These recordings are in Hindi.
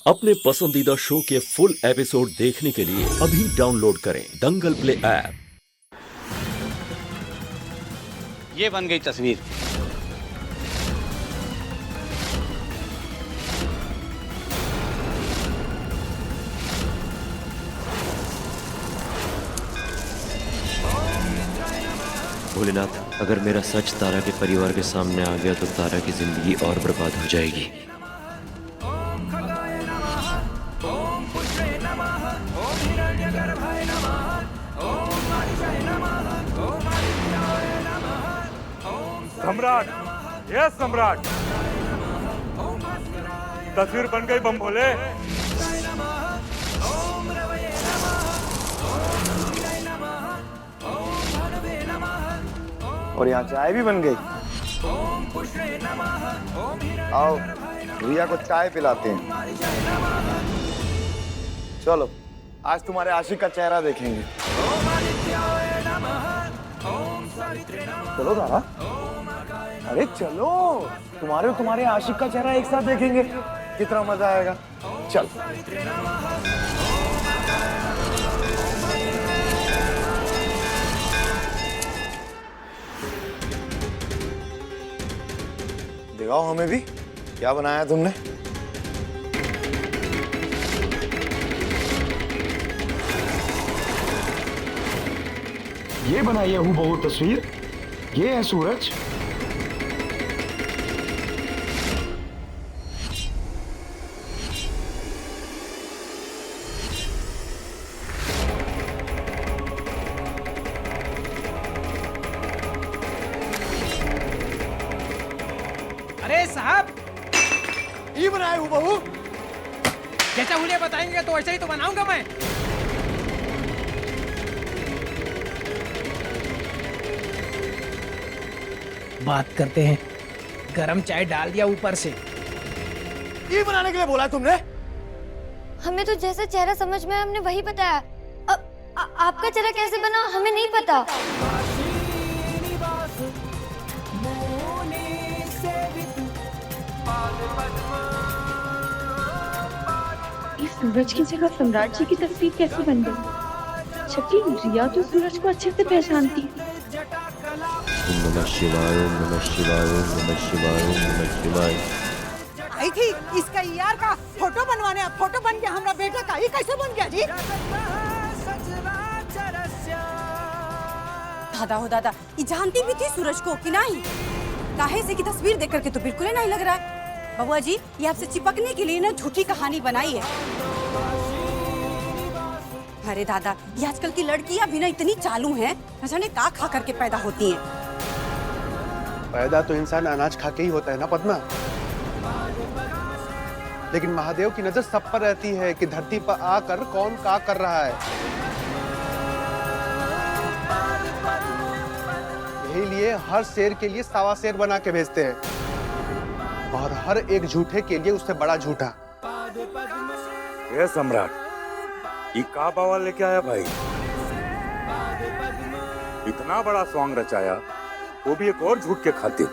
अपने पसंदीदा शो के फुल एपिसोड देखने के लिए अभी डाउनलोड करें दंगल प्ले ऐप। ये बन गई तस्वीर। भोलेनाथ, अगर मेरा सच तारा के परिवार के सामने आ गया तो तारा की जिंदगी और बर्बाद हो जाएगी। सम्राट, ये सम्राट, तस्वीर बन गई बम भोले। और यहाँ चाय भी बन गई। आओ रिया को चाय पिलाते हैं। चलो आज तुम्हारे आशिक का चेहरा देखेंगे। चलो दादा, अरे चलो, तुम्हारे आशिक का चेहरा एक साथ देखेंगे, कितना मजा आएगा। चल दिखाओ हमें भी क्या बनाया तुमने। ये बनाई है हूबहू तस्वीर। ये है सूरज। अरे साहब, ये बनाया हूबहू। जैसा उन्हें बताएंगे तो वैसे ही तो बनाऊंगा मैं। बात करते हैं। गरम चाय डाल दिया ऊपर से। ये बनाने के लिए बोला है तुमने? हमें तो जैसा चेहरा समझ में आया हमने वही बताया। आपका चेहरा कैसे बना हमें नहीं पता। इस सूरज की जगह सम्राट जी की तस्वीर कैसे बन गई? जबकि रिया तो सूरज को अच्छे से पहचानती। ओम नमः शिवाय, ओम नमः शिवाय, ओम नमः शिवाय, ओम नमः शिवाय। आई थी इसका यार का फोटो बनवाने, फोटो बन गया हमारा बेटा का। ये कैसे बन गया जी? दादा हो दादा, ये जानती भी थी सूरज को कि नहीं? काहे से की तस्वीर देख करके तो बिल्कुल ही नहीं लग रहा है। बबुआ जी, ये आपसे चिपकने के लिए ना झूठी कहानी बनाई है। अरे दादा, ये आजकल की लड़कियां भी ना इतनी चालू हैं, न जाने का खा करके पैदा होती हैं। पैदा तो इंसान अनाज खा के ही होता है ना पद्मा। लेकिन महादेव की नजर सब पर रहती है कि धरती पर आकर कौन का कर रहा है। यही लिए हर शेर के लिए सावा शेर बना के भेजते हैं, और हर एक झूठे के लिए उससे बड़ा झूठा। ये सम्राट, ये का बावा लेके आया भाई? इतना बड़ा सॉन्ग रचाया, वो भी एक और झूठ के खातिर।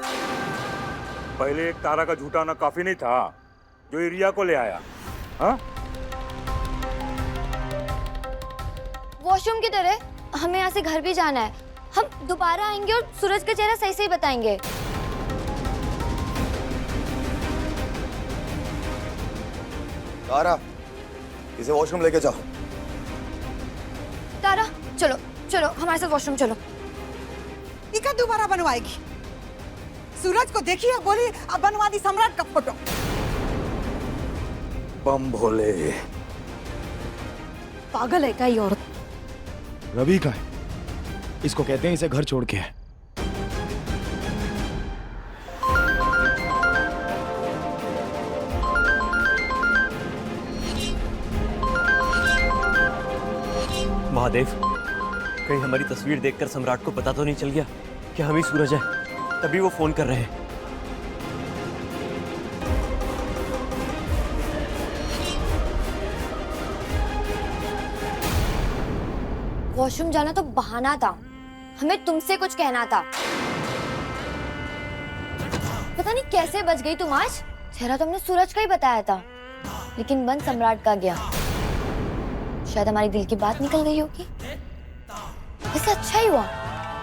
पहले एक तारा का झूठा होना काफी नहीं था, जो रिया को ले आया। हाँ? वॉशरूम किधर है? हमें यहाँ से घर भी जाना है। हम दोबारा आएंगे और सूरज का चेहरा सही सही बताएंगे। तारा, इसे वॉशरूम लेके जाओ। तारा, चलो चलो हमारे साथ वॉशरूम चलो। इका दोबारा बनवाएगी। सूरज को देखिए, बोली अब बनवा दी सम्राट का फोटो। बम भोले, पागल है क्या ये औरत? रवि का है, इसको कहते हैं इसे घर छोड़ के है। महादेव, कहीं हमारी तस्वीर देखकर सम्राट को पता तो नहीं चल गया कि हम ही सूरज है? तभी वो फोन कर रहे हैं। वॉशरूम जाना तो बहाना था, हमें तुमसे कुछ कहना था। पता नहीं कैसे बच गई तुम आज। चेहरा तो हमने सूरज का ही बताया था। लेकिन मन सम्राट का गया। शायद हमारे दिल की बात निकल गई होगी। वैसे अच्छा ही हुआ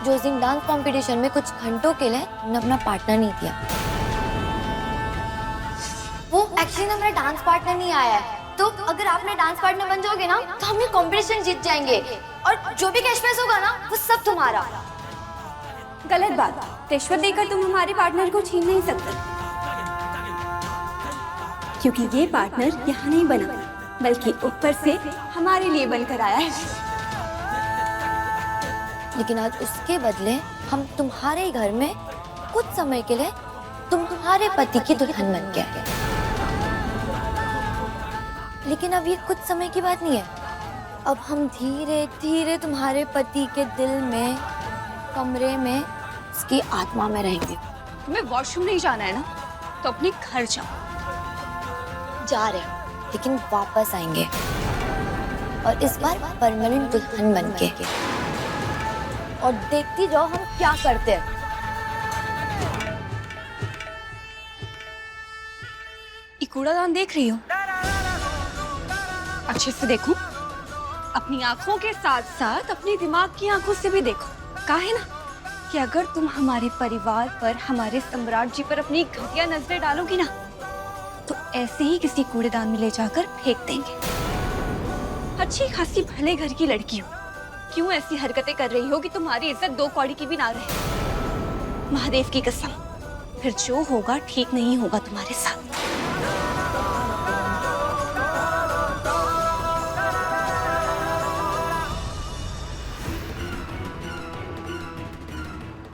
जो उस दिन डांस कंपटीशन में कुछ घंटों के लिए तुमने अपना पार्टनर नहीं दिया। वो एक्चुअली हमारा डांस पार्टनर नहीं आया है, तो अगर आपने डांस पार्टनर बन जाओगे ना तो हम ये कंपटीशन जीत जाएंगे और जो भी कैश प्राइज होगा ना वो सब तुम्हारा। गलत बात, रिश्वत देकर तुम हमारे पार्टनर को छीन नहीं सकते, क्योंकि ये पार्टनर यहाँ नहीं बना बल्कि ऊपर से हमारे लिए बनकर आया है। लेकिन आज उसके बदले हम तुम्हारे घर में कुछ समय के लिए तुम्हारे पति की दुल्हन बन के आए। लेकिन अब ये कुछ समय की बात नहीं है, अब हम धीरे धीरे तुम्हारे पति के दिल में, कमरे में, उसकी आत्मा में रहेंगे। तुम्हें वॉशरूम नहीं जाना है ना तो अपने घर जाओ। जा रहे हैं लेकिन वापस आएंगे और इस बार परमानेंट दुल्हन बन के। और देखती जाओ हम क्या करते हैं। ये कूड़ादान देख रही हो? अच्छे से देखो, अपनी आंखों के साथ साथ अपने दिमाग की आंखों से भी देखो। कहा है ना कि अगर तुम हमारे परिवार पर, हमारे सम्राट जी पर अपनी घटिया नजरें डालोगी ना तो ऐसे ही किसी कूड़ेदान में ले जाकर फेंक देंगे। अच्छी खासी भले घर की लड़की हो, क्यों ऐसी हरकतें कर रही हो कि तुम्हारी इज्जत दो कौड़ी की भी ना रहे। महादेव की कसम, फिर जो होगा ठीक नहीं होगा तुम्हारे साथ।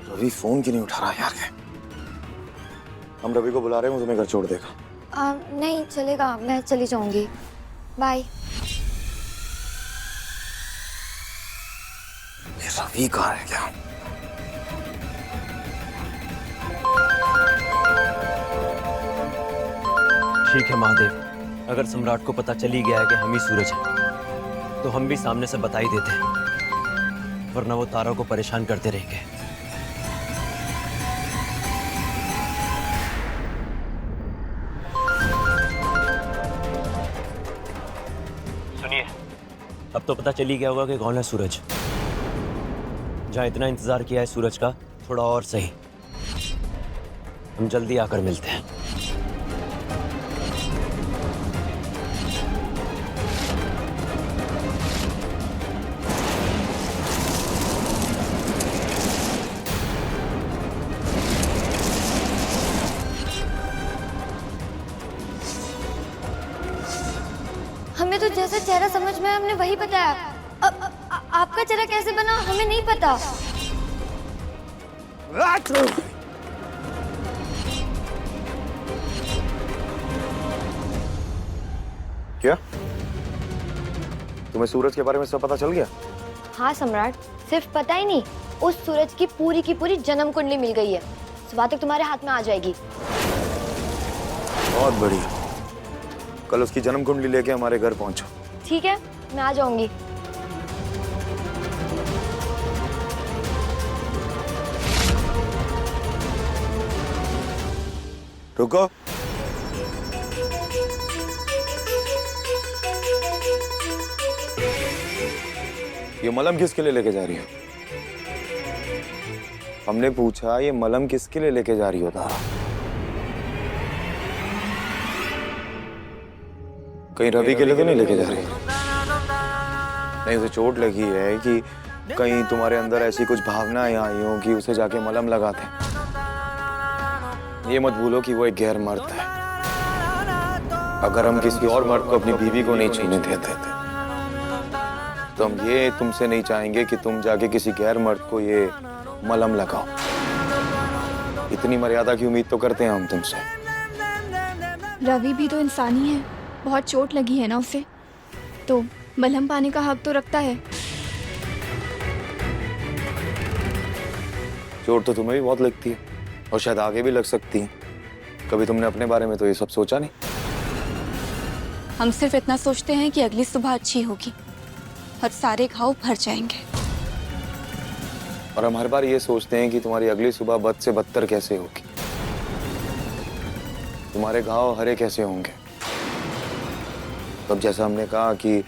रवि फोन क्यों नहीं उठा रहा यार? हम रवि को बुला रहे हैं, वो तुम्हें घर छोड़ देगा। नहीं चलेगा, मैं चली जाऊंगी। बाय। रवि कहाँ है क्या? ठीक है महादेव, अगर सम्राट को पता चल ही गया है कि हम ही सूरज हैं, तो हम भी सामने से बता ही देते हैं, वरना वो तारा को परेशान करते रहेंगे। सुनिए, अब तो पता चल ही गया होगा कि कौन है सूरज। जहाँ इतना इंतजार किया है सूरज का, थोड़ा और सही। हम जल्दी आकर मिलते हैं। हमें तो जैसा चेहरा समझ में आया हमने वही बताया। आपका चेहरा कैसे बना हमें नहीं पता। क्या तुम्हें सूरज के बारे में सब पता चल गया? हाँ सम्राट, सिर्फ पता ही नहीं, उस सूरज की पूरी जन्म कुंडली मिल गई है। सुबह तक तुम्हारे हाथ में आ जाएगी। बहुत बढ़िया, कल उसकी जन्म कुंडली लेके हमारे घर पहुंचो। ठीक है, मैं आ जाऊंगी। रुको, ये मलम किसके लिए लेके जा रही हो? हमने पूछा ये मलम किसके लिए लेके जा रही हो तारा? कहीं रवि के लिए तो नहीं लेके जा रही? नहीं, उसे चोट लगी है कि कहीं तुम्हारे अंदर ऐसी कुछ भावनाएं आई हो कि उसे जाके मलम लगाते। ये मत भूलो कि वो एक गैर मर्द है। अगर हम किसी और मर्द को अपनी बीवी को नहीं छीने देते थे तो हम ये तुमसे नहीं चाहेंगे कि तुम जाके किसी गैर मर्द को ये मलम लगाओ। इतनी मर्यादा की उम्मीद तो करते हैं हम तुमसे। रवि भी तो इंसान ही है, बहुत चोट लगी है ना उसे, तो मलहम पाने का हक तो रखता है। चोट तो तुम्हें भी बहुत लगती है और शायद आगे भी लग सकती है। कभी तुमने अपने बारे में तो ये सब सोचा नहीं? हम सिर्फ इतना सोचते हैं कि अगली सुबह अच्छी होगी और सारे घाव भर जाएंगे। और हम हर बार ये सोचते हैं कि तुम्हारी अगली सुबह बद से बदतर कैसे होगी, तुम्हारे घाव हरे कैसे होंगे। तो अब जैसा हमने कहा कि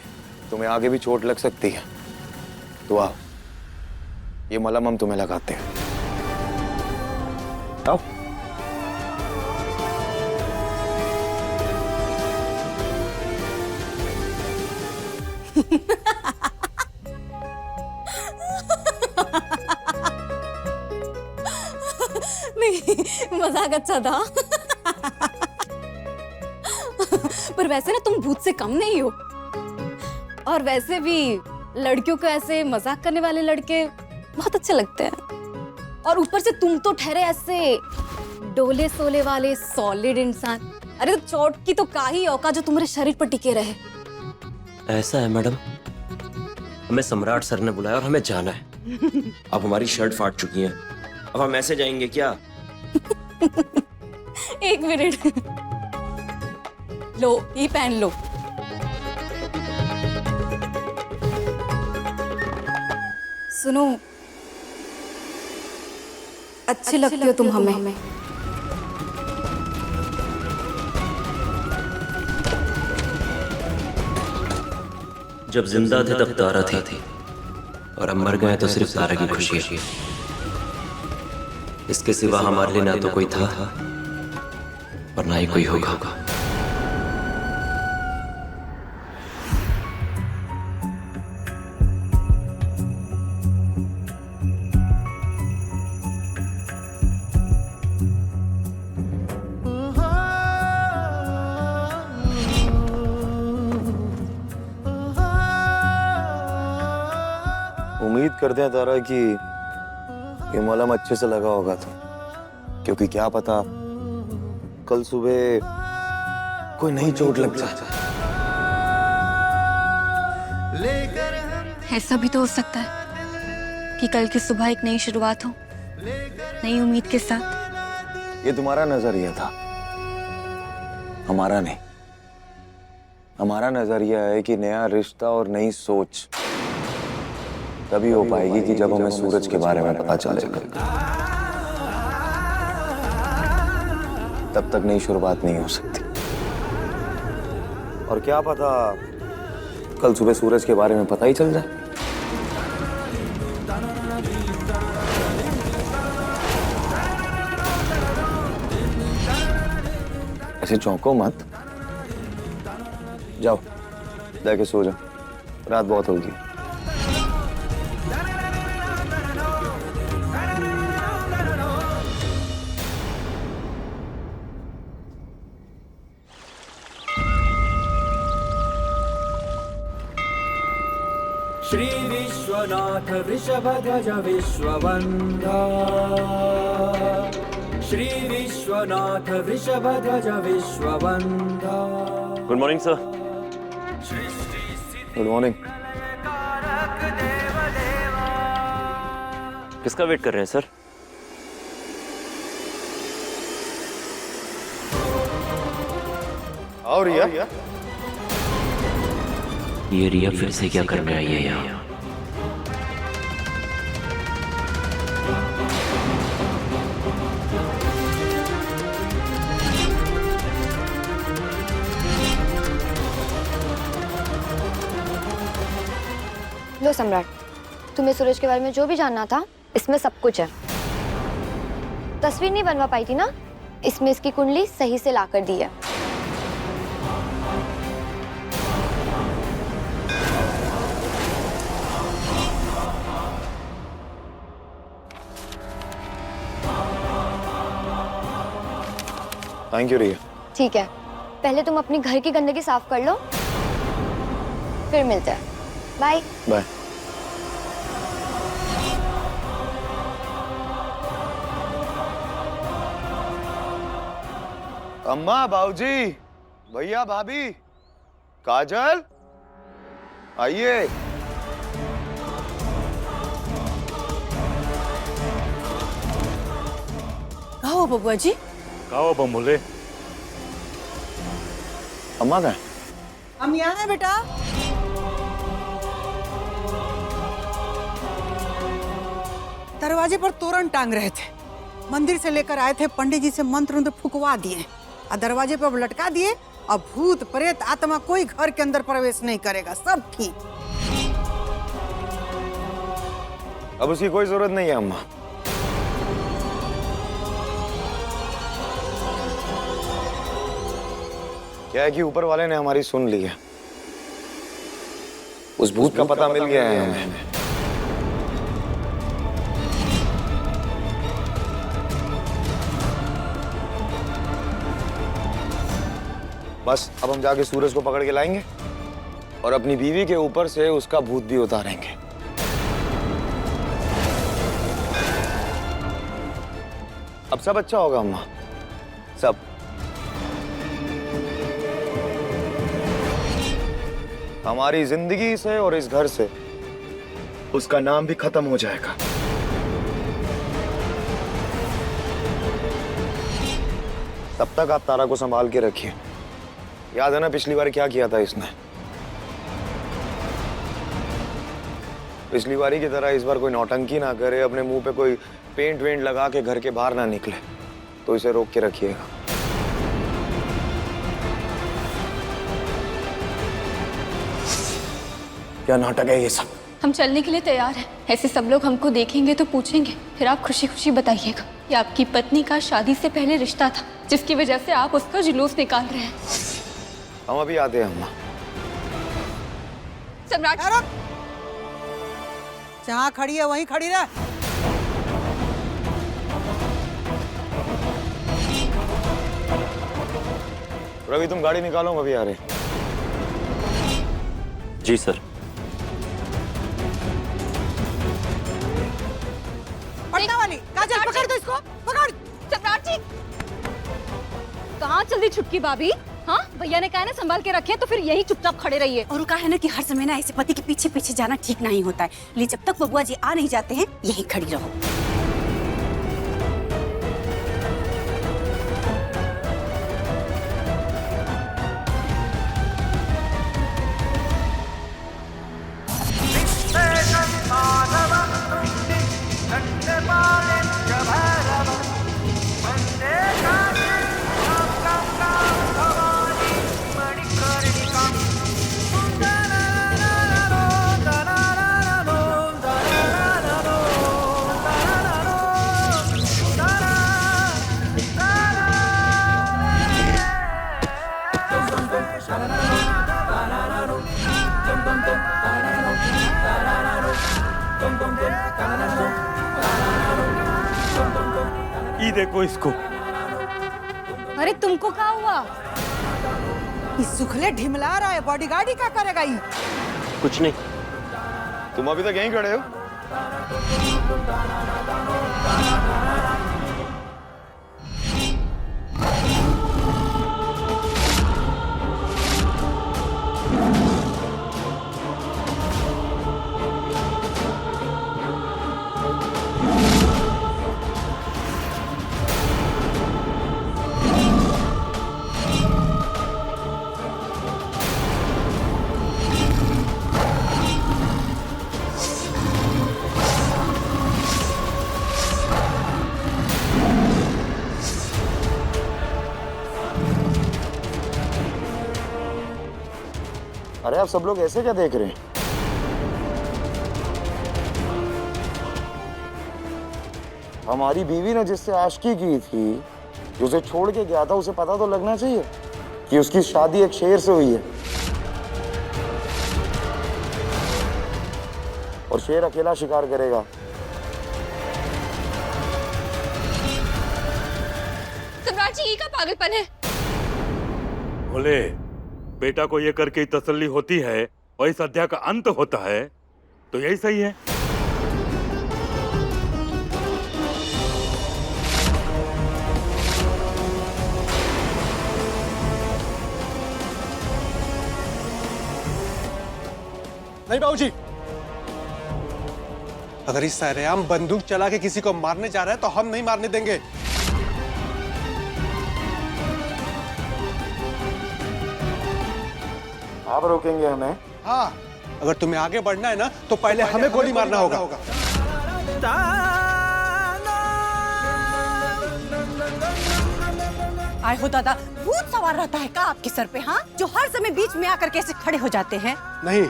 तुम्हें आगे भी चोट लग सकती है, तो आओ, ये मलहम हम तुम्हें लगाते हैं। आओ। नहीं, मजाक अच्छा था। पर वैसे ना तुम भूत से कम नहीं हो। और वैसे भी लड़कियों को ऐसे मजाक करने वाले लड़के बहुत अच्छे लगते हैं। और ऊपर से तुम तो ठहरे ऐसे डोले सोले वाले सॉलिड इंसान। अरे तो चोट की तो का ही औकात जो तुम्हारे शरीर पर टिके रहे। ऐसा है मैडम, हमें सम्राट सर ने बुलाया और हमें जाना है। अब हमारी शर्ट फाट चुकी है, अब हम ऐसे जाएंगे क्या? एक मिनट, लो ये पहन लो। सुनो, अच्छी लगती हो तुम हमें। जब जिंदा थे तब तारा थी और अब मर गए तो सिर्फ तारा की खुशी है। इसके सिवा हमारे लिए ना तो कोई था और ना ही कोई होगा। उम्मीद करते हैं तारा कि ये मलहम अच्छे से लगा होगा तो, क्योंकि क्या पता कल सुबह कोई नई चोट लग जाए। ऐसा भी तो हो सकता है कि कल की सुबह एक नई शुरुआत हो, नई उम्मीद के साथ। ये तुम्हारा नजरिया था, हमारा नहीं। हमारा नजरिया है कि नया रिश्ता और नई सोच तभी हो पाएगी कि जब हमें सूरज के बारे में पता चलेगा। तब तक नई शुरुआत नहीं हो सकती। और क्या पता कल सुबह सूरज के बारे में पता ही चल जाए। ऐसे चौंको मत, जाओ जाके सो जाओ, रात बहुत होगी। Shri Vishwanath Vrishabhdhwaj Vishwavanda, Shri Vishwanath Vrishabhdhwaj Vishwavanda. Good morning sir. Good morning. किसका वेट कर रहे हैं सर? और रिया? ये रिया फिर से क्या करने आई है यहाँ? लो सम्राट, तुम्हें सूरज के बारे में जो भी जानना था इसमें सब कुछ है। तस्वीर नहीं बनवा पाई थी ना, इसमें इसकी कुंडली सही से ला कर दी है। थैंक यू रिया। ठीक है, पहले तुम अपनी घर की गंदगी साफ कर लो, फिर मिलते हैं। Bye bye. अम्मा, बाबूजी, भैया, भाभी, काजल, आइए। कहो बबुआ जी। कहो बमुले। अम्मा कहाँ है? हम यहाँ हैं बेटा। दरवाजे पर तोरण टांग रहे थे, मंदिर से लेकर आए थे, पंडित जी से मंत्र फुकवा दिए और दरवाजे पर लटका दिए अब भूत प्रेत आत्मा कोई घर के अंदर प्रवेश नहीं करेगा, सब ठीक। अब उसकी कोई जरूरत नहीं है अम्मा। क्या है कि ऊपर वाले ने हमारी सुन ली है, उस भूत का पता मिल गया है हमें। बस अब हम जाके सूरज को पकड़ के लाएंगे और अपनी बीवी के ऊपर से उसका भूत भी उतारेंगे। अब सब अच्छा होगा अम्मा, सब। हमारी जिंदगी से और इस घर से उसका नाम भी खत्म हो जाएगा। तब तक आप तारा को संभाल के रखिए। याद है ना पिछली बार क्या किया था इसने? पिछली बारी की तरह इस बार कोई नौटंकी ना करे, अपने मुंह पे कोई पेंट वेंट लगा के घर के बाहर ना निकले, तो इसे रोक के रखिएगा। क्या नाटक है ये सब? हम चलने के लिए तैयार हैं। ऐसे सब लोग हमको देखेंगे तो पूछेंगे, फिर आप खुशी खुशी बताइएगा कि आपकी पत्नी का शादी से पहले रिश्ता था, जिसकी वजह से आप उसका जुलूस निकाल रहे हैं। हम अभी आते हैं अम्मा। सम्राट, जहाँ खड़ी है वहीं खड़ी रह। रवि तुम गाड़ी निकालो, हम अभी आ रहे। जी सर। पटना वाली काजल, पकड़ दो इसको, पकड़। सम्राट जी, कहाँ चल दी छुटकी भाभी? हाँ, भैया ने कहा ना संभाल के रखे, तो फिर यही चुपचाप खड़े रहिए। और वो कहा है ना कि हर समय ना ऐसे पति के पीछे पीछे जाना ठीक नहीं होता है, इसलिए जब तक बबुआ जी आ नहीं जाते हैं यही खड़ी रहो। ये देखो इसको। अरे तुमको क्या हुआ? इस सुखले ढिमला रहा है, बॉडीगार्ड ही क्या करेगा ये? कुछ नहीं। तुम अभी तक यहीं खड़े हो? अरे आप सब लोग ऐसे क्या देख रहे हैं? हमारी बीवी ने जिससे आशिकी की थी, जो उसे छोड़ के गया था, उसे पता तो लगना चाहिए कि उसकी शादी एक शेर से हुई है, और शेर अकेला शिकार करेगा। सम्राट जी, ये क्या पागलपन है? बोले बेटा को ये करके ही तसल्ली होती है और इस अध्याय का अंत होता है, तो यही सही है। नहीं बाबूजी, अगर इस सरेआम बंदूक चला के किसी को मारने जा रहा है तो हम नहीं मारने देंगे। आप रोकेंगे हमें? हाँ, अगर तुम्हें आगे बढ़ना है ना तो पहले हमें गोली मारना होगा। आए हो दादा, भूत सवार रहता है का आपके सर पे? हाँ, जो हर समय बीच में आकर कैसे खड़े हो जाते हैं। नहीं,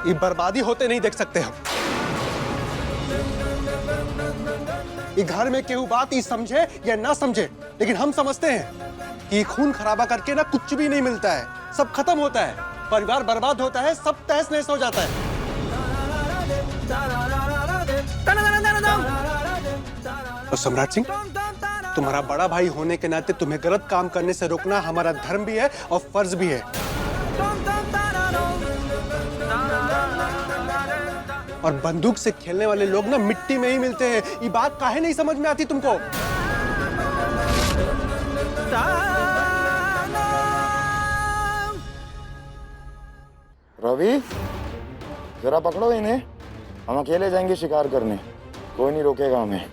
ये बर्बादी होते नहीं देख सकते हम। ये घर में केहू बात ही समझे या ना समझे, लेकिन हम समझते हैं कि खून खराबा करके ना कुछ भी नहीं मिलता है, सब खत्म होता है, परिवार बर्बाद होता है, सब तहस नहस हो जाता है। और सम्राट सिंह, तुम्हारा बड़ा भाई होने के नाते तुम्हें गलत काम करने से रोकना हमारा धर्म भी है और फर्ज भी है। और बंदूक से खेलने वाले लोग ना मिट्टी में ही मिलते हैं, ये बात काहे नहीं समझ में आती तुमको? रवि, जरा पकड़ो इन्हें, हम अकेले जाएंगे शिकार करने, कोई नहीं रोकेगा हमें।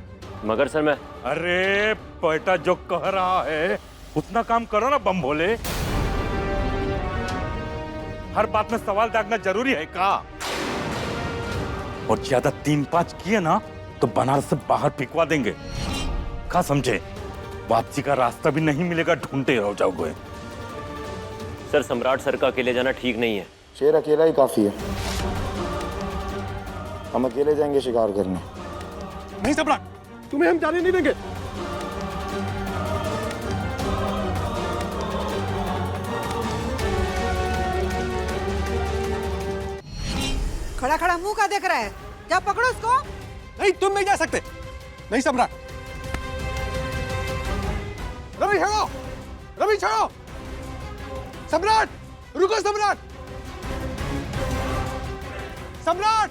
मगर सर मैं... अरे बेटा, जो कह रहा है उतना काम करो ना बम भोले। हर बात में सवाल दागना जरूरी है का? और ज्यादा 3-5 किए ना तो बनारस से बाहर फेंकवा देंगे, का समझे? वापसी का रास्ता भी नहीं मिलेगा, ढूंढते रह जाओगे। सर, सम्राट सर का अकेले जाना ठीक नहीं है। शेर अकेला ही काफी है, हम अकेले जाएंगे शिकार करने। नहीं सम्राट, तुम्हें हम जाने नहीं देंगे। खड़ा खड़ा मुंह का देख रहा है, जा पकड़ो उसको। नहीं, तुम नहीं जा सकते। नहीं सम्राट। रवि छोड़ो, रवि छोड़ो। सम्राट, रुको सम्राट। सम्राट,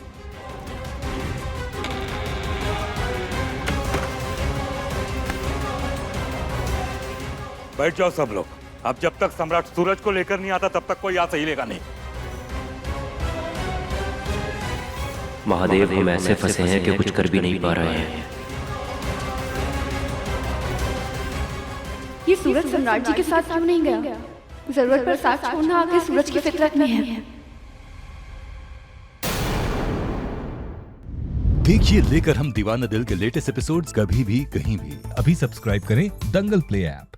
बैठ जाओ सब लोग। अब जब तक सम्राट सूरज को लेकर नहीं आता तब तक कोई यहाँ से हिलेगा नहीं। महादेव, हम ऐसे फंसे हैं कि कुछ कर भी नहीं पा रहे हैं। ये सूरज सम्राट जी के साथ क्यों नहीं गया? जरूरत पर साथ छोड़ना आगे सूरज की फितरत में है। देखिए लेकर हम दीवाना दिल के लेटेस्ट एपिसोड्स कभी भी कहीं भी। अभी सब्सक्राइब करें दंगल प्ले ऐप।